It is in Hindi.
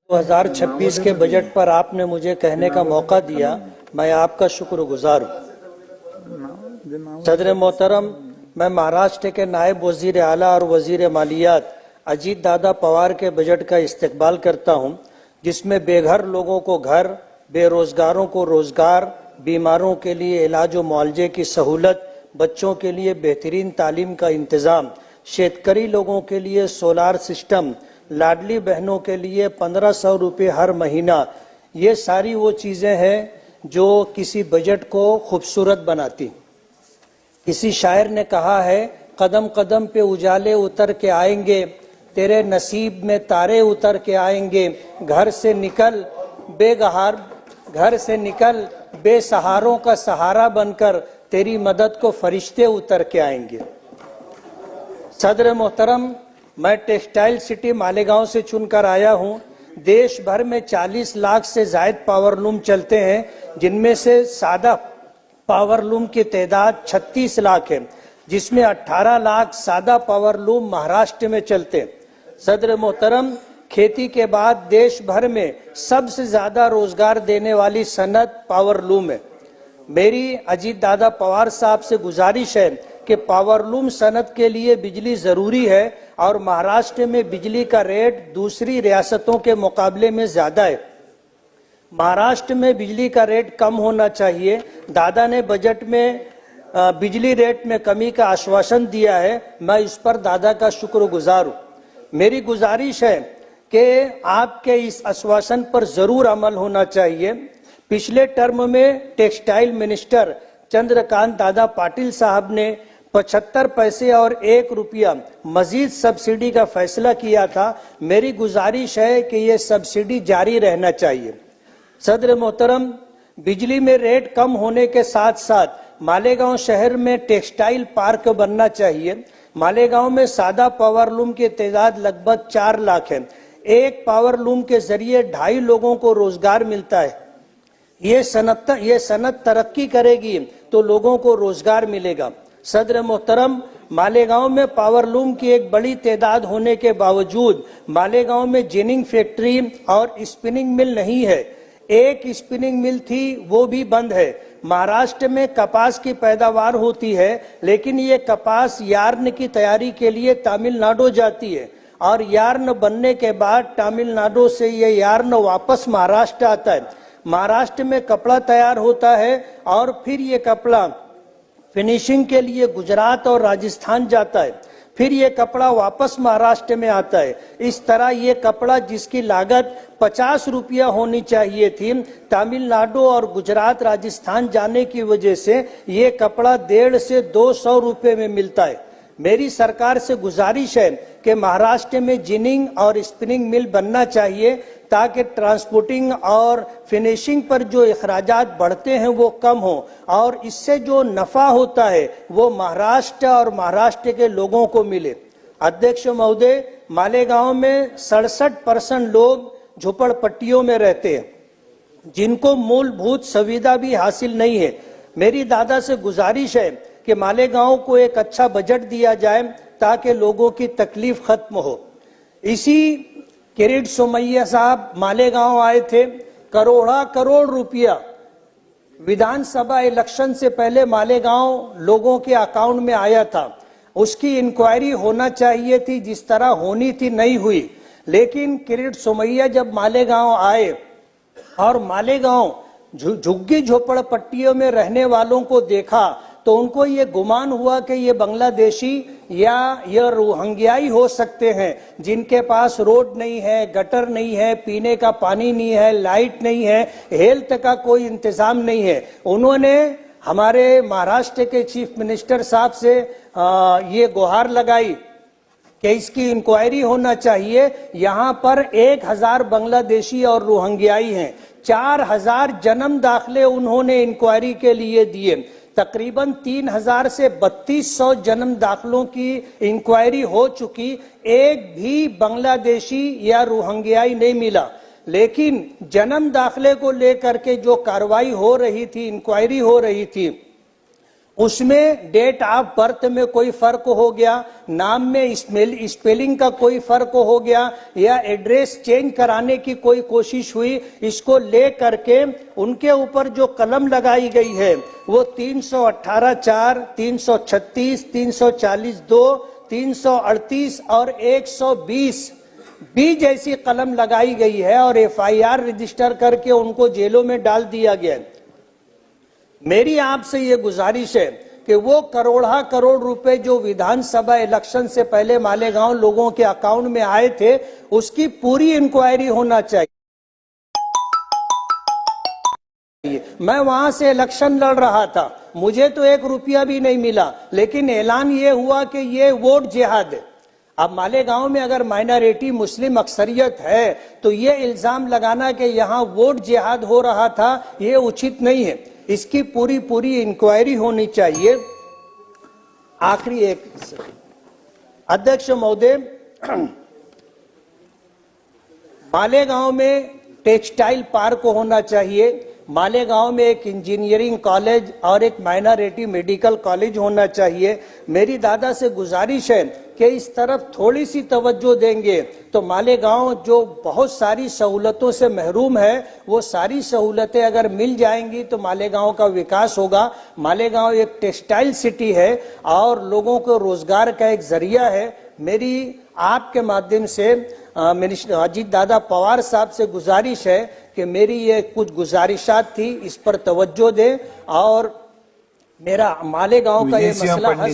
2026 के बजट पर आपने मुझे कहने का मौका दिया, मैं आपका शुक्रगुजार हूँ। सदर मोहतरम, मैं महाराष्ट्र के नायब वजीर आला और वजीर मालियात अजीत दादा पवार के बजट का इस्तकबाल करता हूँ, जिसमें बेघर लोगों को घर, बेरोजगारों को रोजगार, बीमारों के लिए इलाज व मुआवजे की सहूलत, बच्चों के लिए बेहतरीन तालीम का इंतजाम, शेतकरी लोगों के लिए सोलार सिस्टम, लाडली बहनों के लिए 1500 रुपये हर महीना, ये सारी वो चीजें हैं जो किसी बजट को खूबसूरत बनाती। किसी शायर ने कहा है, कदम कदम पे उजाले उतर के आएंगे, तेरे नसीब में तारे उतर के आएंगे, घर से निकल बेसहारों का सहारा बनकर तेरी मदद को फरिश्ते उतर के आएंगे। सदर मोहतरम, मैं टेक्सटाइल सिटी मालेगांव से चुनकर आया हूं। देश भर में 40 लाख से जायद पावरलूम चलते हैं, जिनमें से सादा पावरलूम की तादाद 36 लाख है, जिसमें 18 लाख सादा पावरलूम महाराष्ट्र में चलते हैं। सदर मोहतरम, खेती के बाद देश भर में सबसे ज्यादा रोजगार देने वाली सनत पावरलूम है। मेरी अजीत दादा पवार साहब से गुजारिश है कि पावरलूम सनत के लिए बिजली जरूरी है और महाराष्ट्र में बिजली का रेट दूसरी रियासतों के मुकाबले में ज्यादा है। महाराष्ट्र में बिजली का रेट कम होना चाहिए। दादा ने बजट में बिजली रेट में कमी का आश्वासन दिया है, मैं इस पर दादा का शुक्रगुजार हूँ। मेरी गुजारिश है कि आपके इस आश्वासन पर जरूर अमल होना चाहिए। पिछले टर्म में टेक्सटाइल मिनिस्टर चंद्रकांत दादा पाटिल साहब ने 75 पैसे और 1 रुपया मजीद सब्सिडी का फैसला किया था। मेरी गुजारिश है कि ये सब्सिडी जारी रहना चाहिए। सदर मोहतरम, बिजली में रेट कम होने के साथ साथ मालेगांव शहर में टेक्सटाइल पार्क बनना चाहिए। मालेगांव में सादा पावरलूम की तादाद लगभग 4 लाख है। एक पावरलूम के जरिए 2.5 लोगों को रोजगार मिलता है। ये सनत तरक्की करेगी तो लोगों को रोजगार मिलेगा। सदर मोहतरम, मालेगांव में पावरलूम की एक बड़ी तादाद होने के बावजूद मालेगांव में जिनिंग फैक्ट्री और स्पिनिंग मिल नहीं है। एक स्पिनिंग मिल थी, वो भी बंद है। महाराष्ट्र में कपास की पैदावार होती है, लेकिन ये कपास यार्न की तैयारी के लिए तमिलनाडु जाती है और यार्न बनने के बाद तमिलनाडु से ये यार्न वापस महाराष्ट्र आता है। महाराष्ट्र में कपड़ा तैयार होता है और फिर ये कपड़ा फिनिशिंग के लिए गुजरात और राजस्थान जाता है, फिर ये कपड़ा वापस महाराष्ट्र में आता है। इस तरह ये कपड़ा जिसकी लागत 50 रुपया होनी चाहिए थी, तमिलनाडु और गुजरात राजस्थान जाने की वजह से ये कपड़ा 150 से 200 रुपये में मिलता है। मेरी सरकार से गुजारिश है कि महाराष्ट्र में जिनिंग और स्पिनिंग मिल बनना चाहिए, ताकि ट्रांसपोर्टिंग और फिनिशिंग पर जो अखराजात बढ़ते हैं वो कम हो और इससे जो नफा होता है वो महाराष्ट्र और महाराष्ट्र के लोगों को मिले। अध्यक्ष महोदय, मालेगांव में 67% लोग झोपड़पट्टियों में रहते हैं, जिनको मूलभूत सुविधा भी हासिल नहीं है। मेरी दादा से गुजारिश है कि मालेगांव को एक अच्छा बजट दिया जाए ताकि लोगों की तकलीफ खत्म हो। इसी किरीट सोमैया साहब मालेगांव आए थे, करोड़ रुपया विधानसभा इलेक्शन से पहले मालेगांव लोगों के अकाउंट में आया था। उसकी इंक्वायरी होना चाहिए थी, जिस तरह होनी थी नहीं हुई। लेकिन किरीट सोमैया जब मालेगांव आए और मालेगांव झुग्गी झोपड़पट्टियों में रहने वालों को देखा तो उनको ये गुमान हुआ कि ये बांग्लादेशी या ये रोहिंग्याई हो सकते हैं, जिनके पास रोड नहीं है, गटर नहीं है, पीने का पानी नहीं है, लाइट नहीं है, हेल्थ का कोई इंतजाम नहीं है। उन्होंने हमारे महाराष्ट्र के चीफ मिनिस्टर साहब से ये गुहार लगाई कि इसकी इंक्वायरी होना चाहिए। यहाँ पर 1000 बांग्लादेशी और रोहिंग्याई हैं। 4000 जन्म दाखिले उन्होंने इंक्वायरी के लिए दिए। तकरीबन 3000 से 3200 जन्म दाखिलों की इंक्वायरी हो चुकी, एक भी बांग्लादेशी या रोहिंग्याई नहीं मिला। लेकिन जन्म दाखिले को लेकर के जो कार्रवाई हो रही थी, इंक्वायरी हो रही थी, उसमें डेट ऑफ बर्थ में कोई फर्क हो गया, नाम में स्पेलिंग का कोई फर्क हो गया, या एड्रेस चेंज कराने की कोई कोशिश हुई, इसको ले करके उनके ऊपर जो कलम लगाई गई है वो 318(4), 336, 340(2), 338 और 120 भी जैसी कलम लगाई गई है और एफआईआर रजिस्टर करके उनको जेलों में डाल दिया गया है। मेरी आपसे ये गुजारिश है कि वो करोड़ रुपए जो विधानसभा इलेक्शन से पहले मालेगांव लोगों के अकाउंट में आए थे, उसकी पूरी इंक्वायरी होना चाहिए। मैं वहां से इलेक्शन लड़ रहा था, मुझे तो 1 रुपया भी नहीं मिला, लेकिन ऐलान ये हुआ कि ये वोट जिहाद है। अब मालेगांव में अगर माइनॉरिटी मुस्लिम अक्सरियत है तो ये इल्जाम लगाना कि यहाँ वोट जिहाद हो रहा था, ये उचित नहीं है। इसकी पूरी इंक्वायरी होनी चाहिए। आखिरी एक, अध्यक्ष महोदय, मालेगांव में टेक्सटाइल पार्क होना चाहिए, मालेगांव में एक इंजीनियरिंग कॉलेज और एक माइनॉरिटी मेडिकल कॉलेज होना चाहिए। मेरी दादा से गुजारिश है कि इस तरफ थोड़ी सी तवज्जो देंगे तो मालेगांव जो बहुत सारी सहूलतों से महरूम है, वो सारी सहूलतें अगर मिल जाएंगी तो मालेगांव का विकास होगा। मालेगांव एक टेक्सटाइल सिटी है और लोगों को रोजगार का एक जरिया है। मेरी आपके माध्यम से मिनिस्टर अजीत दादा पवार साहब से गुजारिश है कि मेरी ये कुछ गुजारिशात थी, इस पर तवज्जो दें और मेरा मालेगांव का ये मसला हल